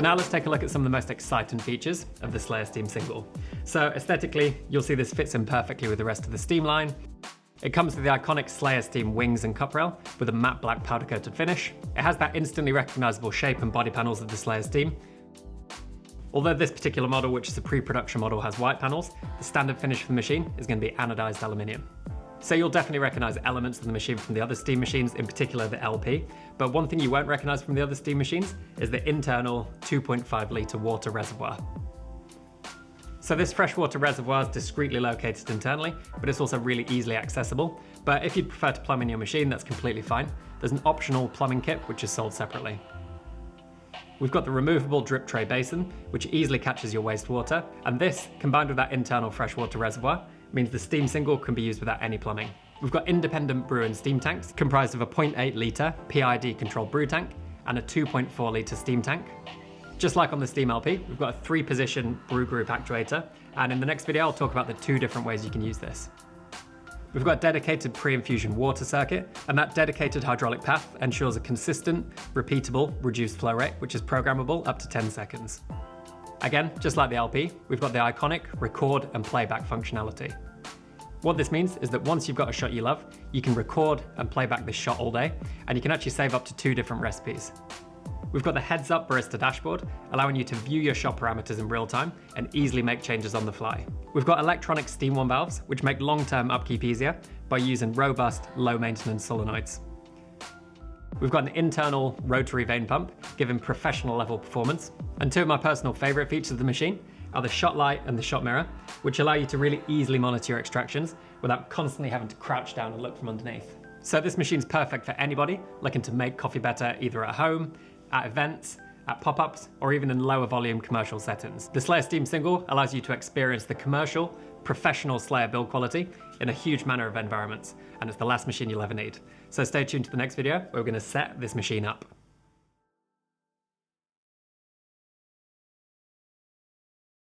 now let's take a look at some of the most exciting features of the SLAYER Steam Single. So aesthetically, you'll see this fits in perfectly with the rest of the Steam line. It comes with the iconic SLAYER Steam wings and cup rail with a matte black powder coated finish. It has that instantly recognizable shape and body panels of the SLAYER Steam. Although this particular model, which is a pre-production model, has white panels, the standard finish for the machine is going to be anodized aluminium. So you'll definitely recognize elements of the machine from the other Steam machines, in particular the LP, but one thing you won't recognize from the other Steam machines is the internal 2.5 litre water reservoir. So this freshwater reservoir is discreetly located internally, but it's also really easily accessible. But if you'd prefer to plumb in your machine, that's completely fine. There's an optional plumbing kit, which is sold separately. We've got the removable drip tray basin, which easily catches your wastewater, and this, combined with that internal freshwater reservoir, means the Steam Single can be used without any plumbing. We've got independent brew and steam tanks, comprised of a 0.8 litre PID controlled brew tank and a 2.4 litre steam tank. Just like on the Steam LP, we've got a 3-position brew group actuator, and in the next video I'll talk about the 2 different ways you can use this. We've got a dedicated pre-infusion water circuit, and that dedicated hydraulic path ensures a consistent, repeatable, reduced flow rate, which is programmable up to 10 seconds. Again, just like the LP, we've got the iconic record and playback functionality. What this means is that once you've got a shot you love, you can record and play back this shot all day, and you can actually save up to 2 different recipes. We've got the heads-up barista dashboard, allowing you to view your shot parameters in real time and easily make changes on the fly. We've got electronic steam wand valves, which make long-term upkeep easier by using robust, low-maintenance solenoids. We've got an internal rotary vane pump, giving professional level performance. And 2 of my personal favorite features of the machine are the shot light and the shot mirror, which allow you to really easily monitor your extractions without constantly having to crouch down and look from underneath. So this machine's perfect for anybody looking to make coffee better either at home, at events, at pop-ups, or even in lower volume commercial settings. The SLAYER Steam Single allows you to experience the commercial, professional SLAYER build quality in a huge manner of environments, and it's the last machine you'll ever need. So stay tuned to the next video where we're going to set this machine up.